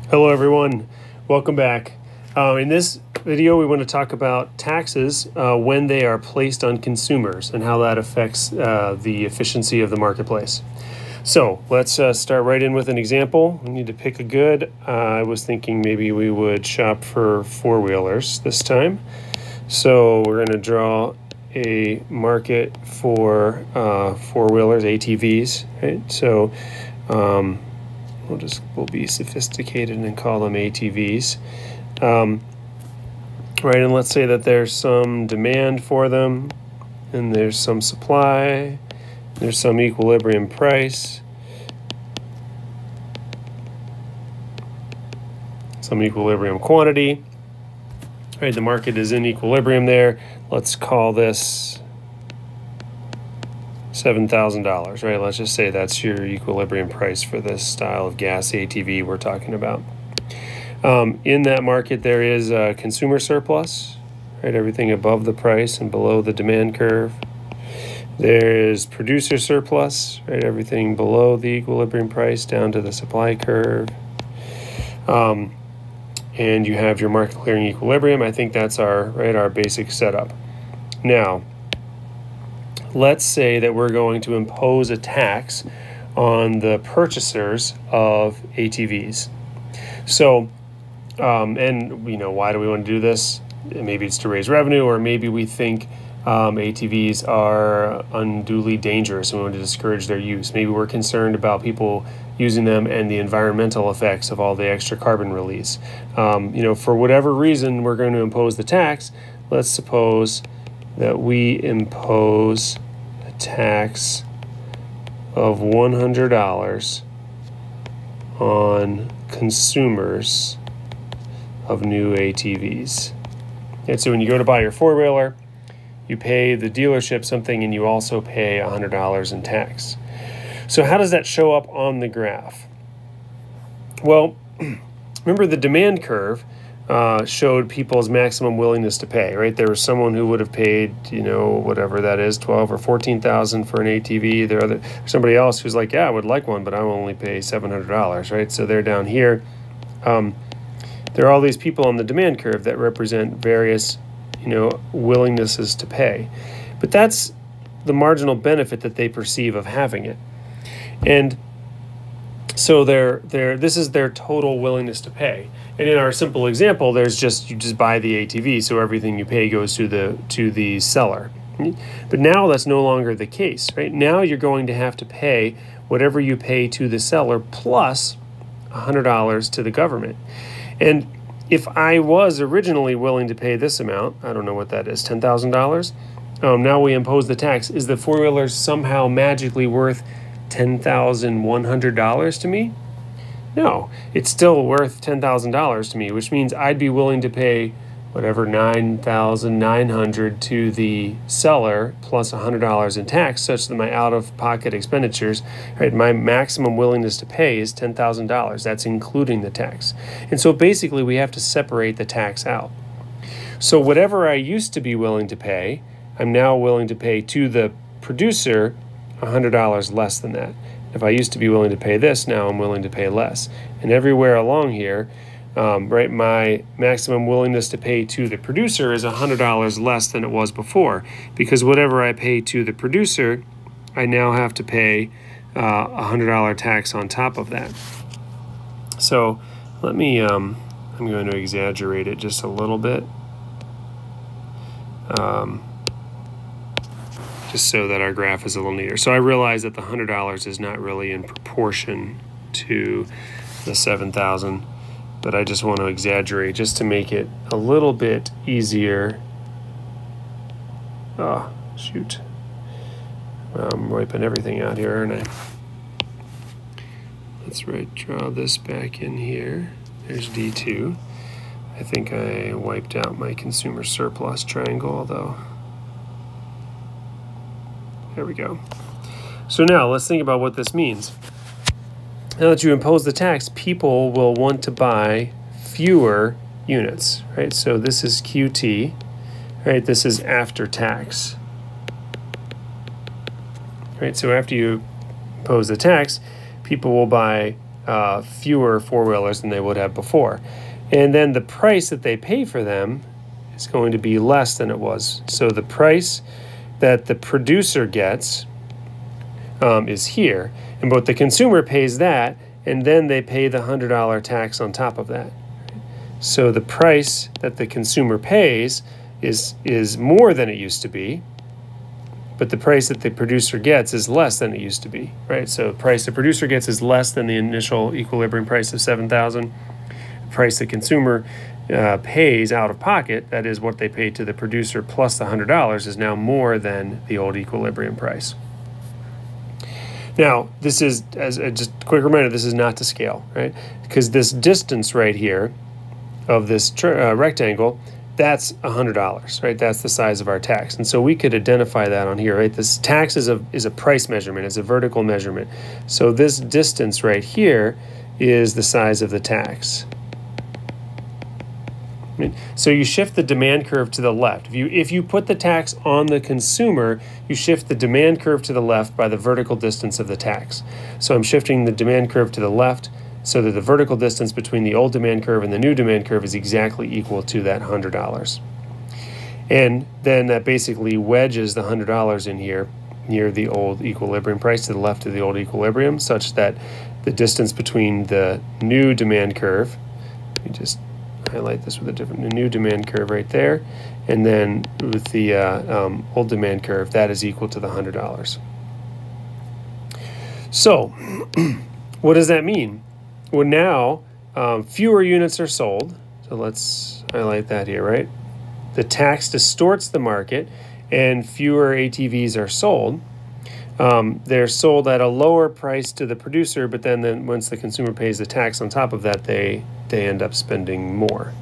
Hello everyone, welcome back. In this video we want to talk about taxes when they are placed on consumers and how that affects the efficiency of the marketplace. So let's start right in with an example. We need to pick a good. I was thinking maybe we would shop for four-wheelers this time. So we're going to draw a market for four-wheelers, ATVs, right? So we'll be sophisticated and call them ATVs. Right, and let's say that there's some demand for them, and there's some supply, there's some equilibrium price, some equilibrium quantity. Right, the market is in equilibrium there. Let's call this $7,000, right? Let's just say that's your equilibrium price for this style of gas ATV we're talking about. In that market, there is a consumer surplus, right? Everything above the price and below the demand curve. There is producer surplus, right? Everything below the equilibrium price down to the supply curve. And you have your market clearing equilibrium. I think that's our basic setup. Now, let's say that we're going to impose a tax on the purchasers of ATVs. So, and why do we want to do this? Maybe it's to raise revenue, or maybe we think ATVs are unduly dangerous and we want to discourage their use. Maybe we're concerned about people using them and the environmental effects of all the extra carbon release. For whatever reason we're going to impose the tax. Let's suppose that we impose a tax of $100 on consumers of new ATVs. And so when you go to buy your four-wheeler, you pay the dealership something and you also pay $100 in tax. So how does that show up on the graph? Well, remember the demand curve showed people's maximum willingness to pay, right? There was someone who would have paid, whatever that is, $12,000 or $14,000 for an ATV. There's somebody else who's like, yeah, I would like one, but I will only pay $700, right? So they're down here. There are all these people on the demand curve that represent various, willingnesses to pay. But that's the marginal benefit that they perceive of having it. And so this is their total willingness to pay. And in our simple example, you just buy the ATV, so everything you pay goes to the seller. But now that's no longer the case, right? Now you're going to have to pay whatever you pay to the seller plus $100 to the government. And if I was originally willing to pay this amount, I don't know what that is, $10,000. Now we impose the tax. Is the four-wheeler somehow magically worth $10,100 to me? No, it's still worth $10,000 to me, which means I'd be willing to pay whatever $9,900 to the seller plus $100 in tax, such that my out-of-pocket expenditures, right, my maximum willingness to pay is $10,000. That's including the tax. And so basically we have to separate the tax out. So whatever I used to be willing to pay, I'm now willing to pay to the producer $100 less than that. If I used to be willing to pay this, now I'm willing to pay less. And everywhere along here, right, my maximum willingness to pay to the producer is $100 less than it was before, because whatever I pay to the producer, I now have to pay $100 tax on top of that. So let me, I'm going to exaggerate it just a little bit, just so that our graph is a little neater. So I realize that the $100 is not really in proportion to the 7,000. But I just want to exaggerate just to make it a little bit easier. Oh, shoot. I'm wiping everything out here, aren't I? Let's draw this back in here. There's D2. I think I wiped out my consumer surplus triangle, although. There we go. So now let's think about what this means. Now that you impose the tax, people will want to buy fewer units, right? So this is QT, right? This is after tax, right? So after you impose the tax, people will buy fewer four-wheelers than they would have before. And then the price that they pay for them is going to be less than it was. So the price that the producer gets is here, and but the consumer pays that, and then they pay the $100 tax on top of that. So the price that the consumer pays is more than it used to be, but the price that the producer gets is less than it used to be, right? So the price the producer gets is less than the initial equilibrium price of $7,000. The price the consumer pays out of pocket, that is what they paid to the producer plus the $100, is now more than the old equilibrium price. Now, this is, as just a quick reminder, this is not to scale, right? Because this distance right here of this rectangle, that's $100, right? That's the size of our tax. And so we could identify that on here, right? This tax is a price measurement, it's a vertical measurement. So this distance right here is the size of the tax. Right? So you shift the demand curve to the left. If you put the tax on the consumer, you shift the demand curve to the left by the vertical distance of the tax. So I'm shifting the demand curve to the left so that the vertical distance between the old demand curve and the new demand curve is exactly equal to that $100. And then that basically wedges the $100 in here near the old equilibrium price, to the left of the old equilibrium, such that the distance between the new demand curve, let me just highlight this with a new demand curve right there, and then with the old demand curve, that is equal to the $100. So what does that mean? Well, now fewer units are sold. So let's highlight that here, right? The tax distorts the market and fewer ATVs are sold. They're sold at a lower price to the producer, but then once the consumer pays the tax on top of that, they end up spending more.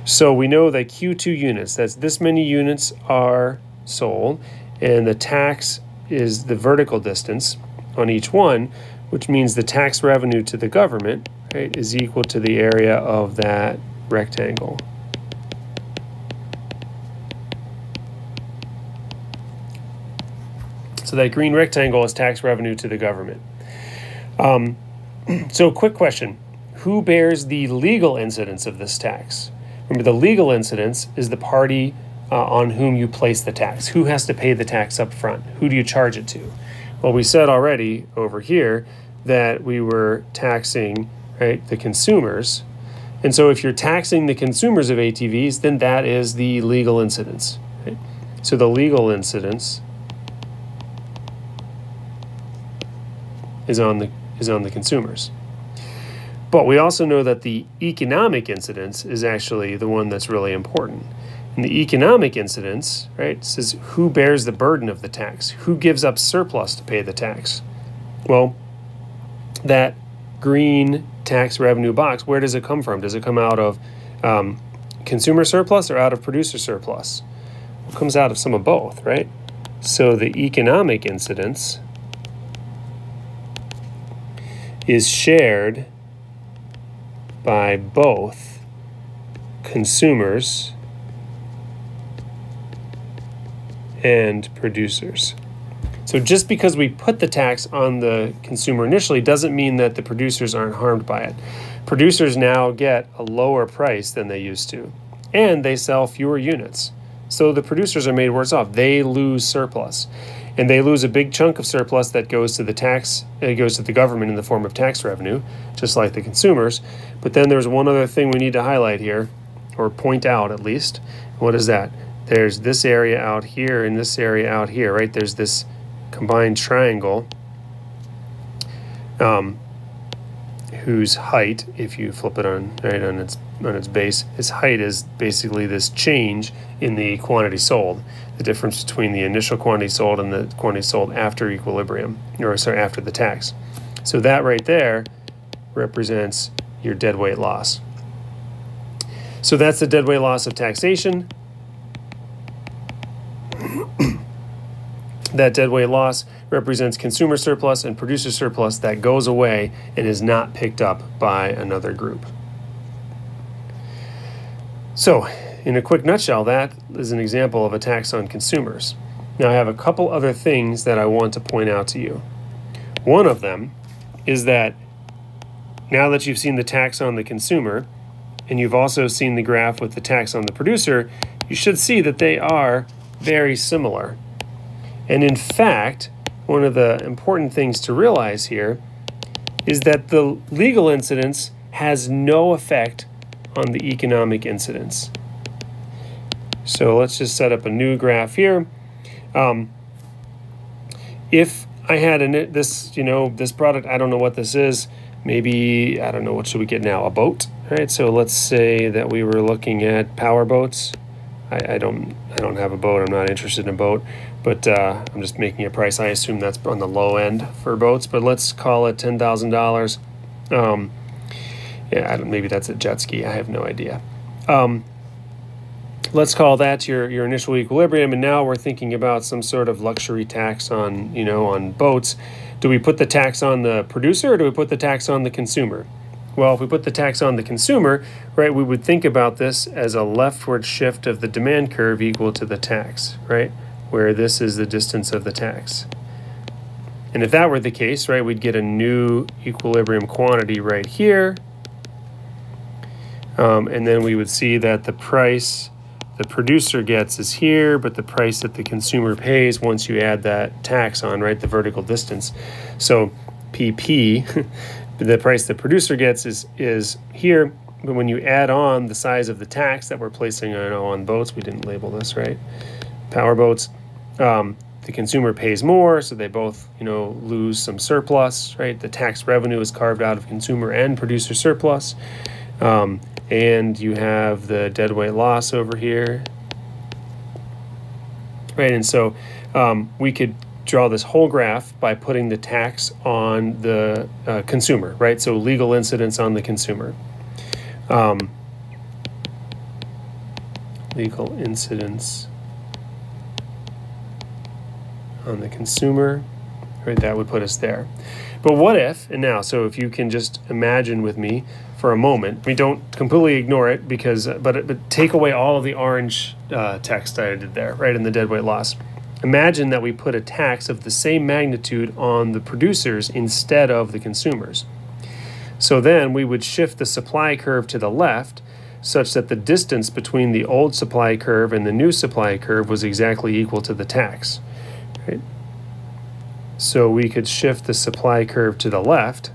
So we know that Q2 units, that's this many units are sold, and the tax is the vertical distance on each one, which means the tax revenue to the government, right, is equal to the area of that rectangle. So that green rectangle is tax revenue to the government. So quick question, who bears the legal incidence of this tax? Remember, the legal incidence is the party on whom you place the tax. Who has to pay the tax up front? Who do you charge it to? Well, we said already over here that we were taxing, right, the consumers. And so if you're taxing the consumers of ATVs, then that is the legal incidence. Right? So the legal incidence is on the consumers. But we also know that the economic incidence is actually the one that's really important. And the economic incidence, right, says who bears the burden of the tax? Who gives up surplus to pay the tax? Well, that green tax revenue box, where does it come from? Does it come out of consumer surplus or out of producer surplus? It comes out of some of both, right? So the economic incidence is shared by both consumers and producers. So just because we put the tax on the consumer initially doesn't mean that the producers aren't harmed by it. Producers now get a lower price than they used to, and they sell fewer units. So the producers are made worse off. They lose surplus, and they lose a big chunk of surplus that goes to the tax. It goes to the government in the form of tax revenue, just like the consumers. But then there's one other thing we need to highlight here, or point out at least. What is that? There's this area out here and this area out here, right? There's this combined triangle whose height, if you flip it on its base, its height is basically this change in the quantity sold, the difference between the initial quantity sold and the quantity sold after equilibrium, or sorry, after the tax. So that right there represents your deadweight loss. So that's the deadweight loss of taxation. That deadweight loss represents consumer surplus and producer surplus that goes away and is not picked up by another group. So, in a quick nutshell, that is an example of a tax on consumers. Now, I have a couple other things that I want to point out to you. One of them is that now that you've seen the tax on the consumer, and you've also seen the graph with the tax on the producer, you should see that they are very similar. And in fact, one of the important things to realize here is that the legal incidence has no effect on the economic incidence. So let's just set up a new graph here. If I had this product, I don't know what this is. Maybe, I don't know, what should we get now? A boat, right? So let's say that we were looking at power boats. I don't have a boat. I'm not interested in a boat, but I'm just making a price. I assume that's on the low end for boats, but let's call it $10,000. Yeah, maybe that's a jet ski. I have no idea. Let's call that your initial equilibrium, and now we're thinking about some sort of luxury tax on, on boats. Do we put the tax on the producer, or do we put the tax on the consumer? Well, if we put the tax on the consumer, right, we would think about this as a leftward shift of the demand curve equal to the tax, right, where this is the distance of the tax. And if that were the case, right, we'd get a new equilibrium quantity right here. And then we would see that the price the producer gets is here, but the price that the consumer pays once you add that tax on, right, the vertical distance. So PP, the price the producer gets is here, but when you add on the size of the tax that we're placing on boats, we didn't label this, right, power boats, the consumer pays more, so they both, lose some surplus, right? The tax revenue is carved out of consumer and producer surplus. And you have the deadweight loss over here, right? And so we could draw this whole graph by putting the tax on the consumer, right? So legal incidence on the consumer. Legal incidence on the consumer, right? That would put us there. But what if, and now, so if you can just imagine with me for a moment, we don't completely ignore it but take away all of the orange text I did there, right, in the deadweight loss. Imagine that we put a tax of the same magnitude on the producers instead of the consumers. So then we would shift the supply curve to the left such that the distance between the old supply curve and the new supply curve was exactly equal to the tax, right? So we could shift the supply curve to the left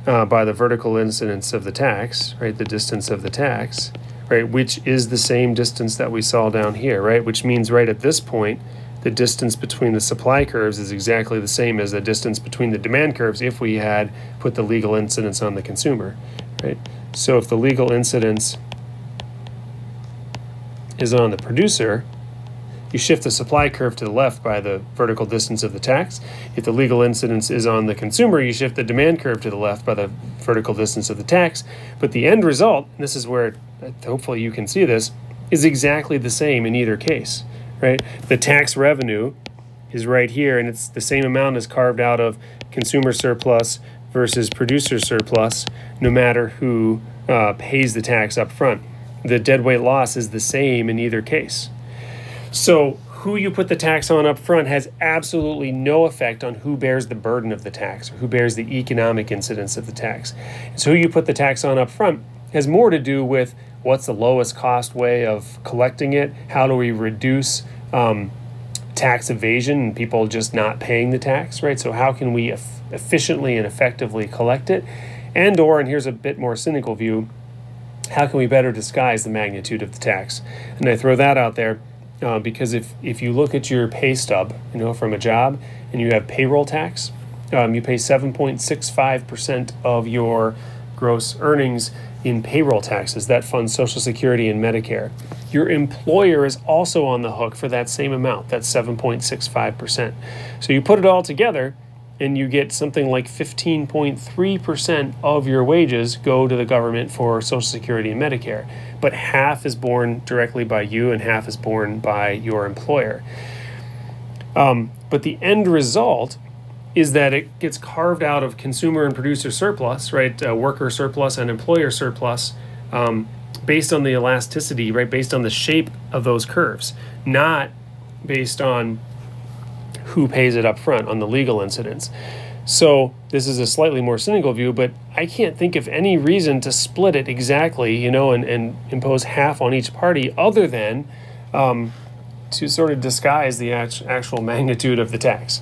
by the vertical incidence of the tax, right, the distance of the tax, right, which is the same distance that we saw down here, right, which means right at this point, the distance between the supply curves is exactly the same as the distance between the demand curves if we had put the legal incidence on the consumer, right? So if the legal incidence is on the producer, you shift the supply curve to the left by the vertical distance of the tax. If the legal incidence is on the consumer, you shift the demand curve to the left by the vertical distance of the tax. But the end result, and this is where hopefully you can see this, is exactly the same in either case, right? The tax revenue is right here, and it's the same amount as carved out of consumer surplus versus producer surplus, no matter who pays the tax up front. The deadweight loss is the same in either case. So who you put the tax on up front has absolutely no effect on who bears the burden of the tax or who bears the economic incidence of the tax. So who you put the tax on up front has more to do with what's the lowest cost way of collecting it, how do we reduce tax evasion and people just not paying the tax, right? So how can we efficiently and effectively collect it? And here's a bit more cynical view, how can we better disguise the magnitude of the tax? And I throw that out there because if you look at your pay stub, from a job, and you have payroll tax, you pay 7.65% of your gross earnings in payroll taxes. That funds Social Security and Medicare. Your employer is also on the hook for that same amount, that's 7.65%. So you put it all together, and you get something like 15.3% of your wages go to the government for Social Security and Medicare, but half is borne directly by you and half is borne by your employer. But the end result is that it gets carved out of consumer and producer surplus, right? Worker surplus and employer surplus, based on the elasticity, right? Based on the shape of those curves, not based on who pays it up front on the legal incidence. So this is a slightly more cynical view, but I can't think of any reason to split it exactly, and impose half on each party other than to sort of disguise the actual magnitude of the tax.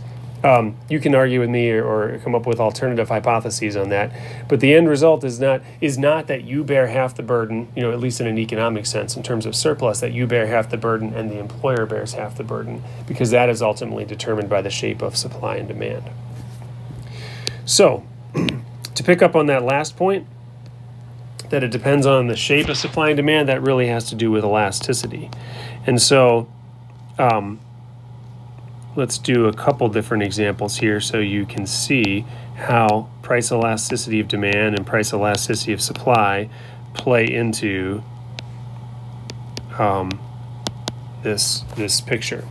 You can argue with me or come up with alternative hypotheses on that, but the end result is not that you bear half the burden, at least in an economic sense, in terms of surplus, that you bear half the burden and the employer bears half the burden, because that is ultimately determined by the shape of supply and demand. So, to pick up on that last point, that it depends on the shape of supply and demand, that really has to do with elasticity. And so, let's do a couple different examples here so you can see how price elasticity of demand and price elasticity of supply play into this picture.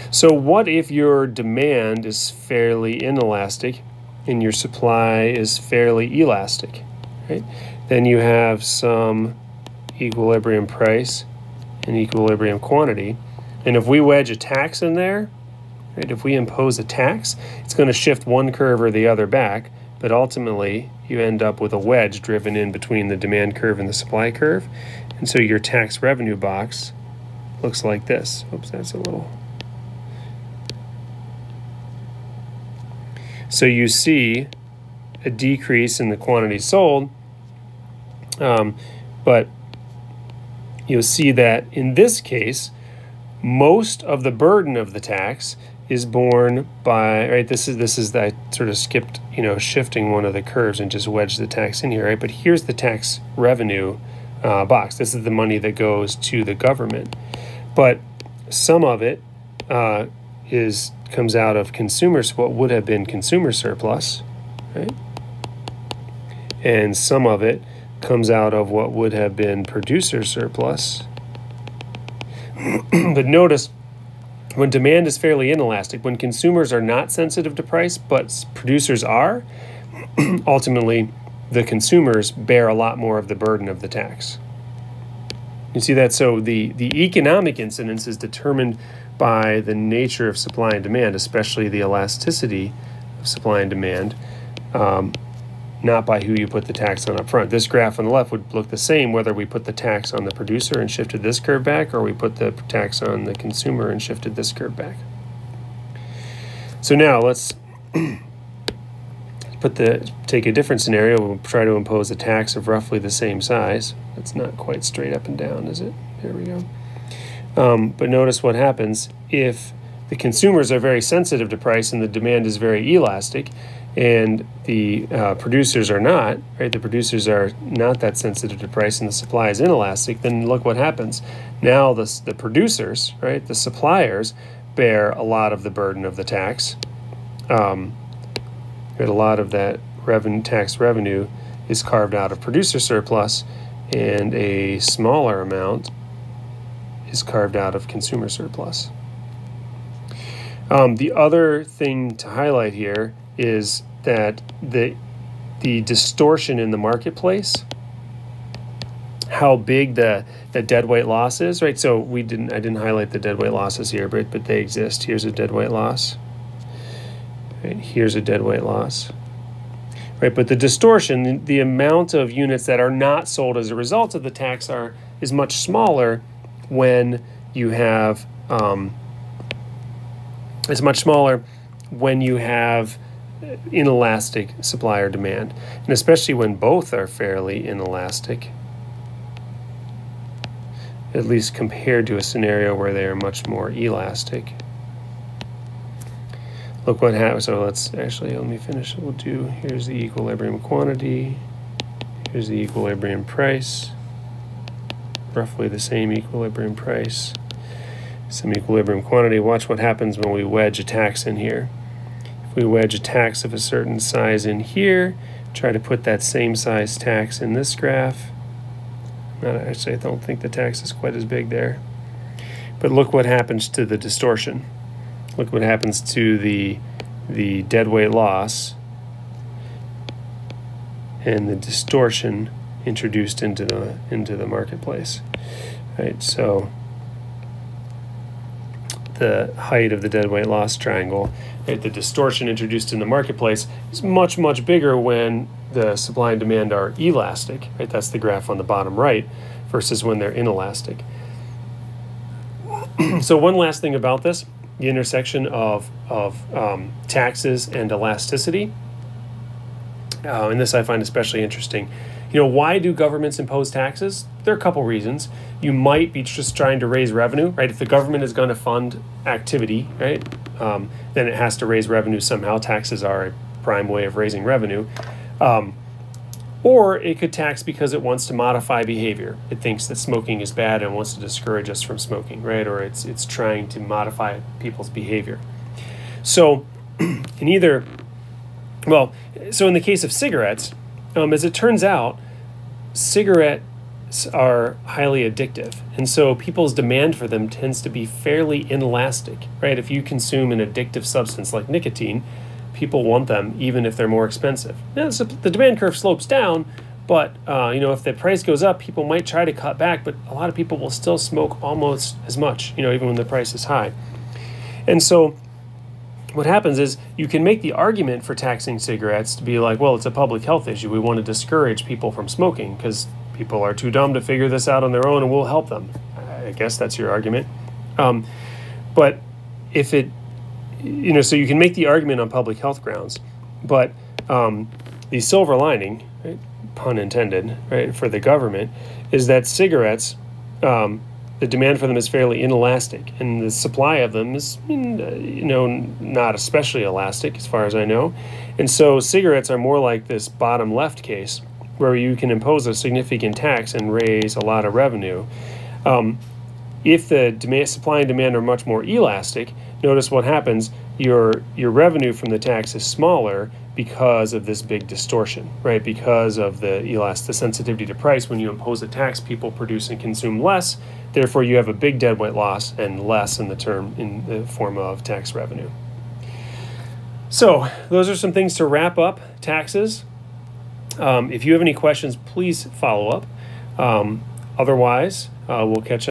So what if your demand is fairly inelastic and your supply is fairly elastic, right? Then you have some equilibrium price and equilibrium quantity. And if we wedge a tax in there, right, if we impose a tax, it's going to shift one curve or the other back, but ultimately you end up with a wedge driven in between the demand curve and the supply curve. And so your tax revenue box looks like this. Oops, that's a little... So you see a decrease in the quantity sold, but you'll see that in this case, most of the burden of the tax is borne by, right, this is I sort of skipped, shifting one of the curves and just wedged the tax in here, right? But here's the tax revenue box. This is the money that goes to the government. But some of it comes out of what would have been consumer surplus, right? And some of it comes out of what would have been producer surplus. But notice, when demand is fairly inelastic, when consumers are not sensitive to price, but producers are, ultimately the consumers bear a lot more of the burden of the tax. You see that? So the economic incidence is determined by the nature of supply and demand, especially the elasticity of supply and demand, not by who you put the tax on up front. This graph on the left would look the same whether we put the tax on the producer and shifted this curve back, or we put the tax on the consumer and shifted this curve back. So now let's take a different scenario. We'll try to impose a tax of roughly the same size. It's not quite straight up and down, is it? There we go. But notice what happens if the consumers are very sensitive to price and the demand is very elastic, and the producers are not, right? The producers are not that sensitive to price and the supply is inelastic, then look what happens. Now the producers, right, the suppliers, bear a lot of the burden of the tax. A lot of that tax revenue is carved out of producer surplus, and a smaller amount is carved out of consumer surplus. The other thing to highlight here is that the distortion in the marketplace, how big the deadweight loss is, right? So I didn't highlight the deadweight losses here, but they exist. Here's a deadweight loss. Right, here's a deadweight loss. Right, but the distortion, the amount of units that are not sold as a result of the tax is much smaller when you have inelastic supply or demand, and especially when both are fairly inelastic, at least compared to a scenario where they are much more elastic. Look what happens. So let me finish. Here's the equilibrium quantity, here's the equilibrium price, roughly the same equilibrium price, some equilibrium quantity. Watch what happens when we wedge a tax in here. If we wedge a tax of a certain size in here, try to put that same size tax in this graph. Actually, I don't think the tax is quite as big there. But look what happens to the distortion. Look what happens to the deadweight loss and the distortion introduced into the marketplace. Right, so the height of the deadweight loss triangle, right? The distortion introduced in the marketplace is much, much bigger when the supply and demand are elastic, right? That's the graph on the bottom right, versus when they're inelastic. So one last thing about this, the intersection of taxes and elasticity, and this I find especially interesting. Why do governments impose taxes? There are a couple reasons. You might be just trying to raise revenue, right? If the government is going to fund activity, right, then it has to raise revenue somehow. Taxes are a prime way of raising revenue. Or it could tax because it wants to modify behavior. It thinks that smoking is bad and wants to discourage us from smoking, right? Or it's trying to modify people's behavior. So in the case of cigarettes, as it turns out, cigarettes are highly addictive. And so people's demand for them tends to be fairly inelastic, right? If you consume an addictive substance like nicotine, people want them even if they're more expensive. Now, so the demand curve slopes down, but if the price goes up, people might try to cut back, but a lot of people will still smoke almost as much, even when the price is high. And so what happens is you can make the argument for taxing cigarettes to be like, well, it's a public health issue. We want to discourage people from smoking because people are too dumb to figure this out on their own and we'll help them. I guess that's your argument. But if it, so you can make the argument on public health grounds, but the silver lining, right, pun intended, right, for the government is that cigarettes, the demand for them is fairly inelastic, and the supply of them is, not especially elastic as far as I know. And so cigarettes are more like this bottom left case where you can impose a significant tax and raise a lot of revenue. If the supply and demand are much more elastic, notice what happens. Your revenue from the tax is smaller because of this big distortion, right? Because of the sensitivity to price. When you impose a tax, people produce and consume less. Therefore, you have a big deadweight loss and less in the form of tax revenue. So those are some things to wrap up taxes. If you have any questions, please follow up. Otherwise, we'll catch up.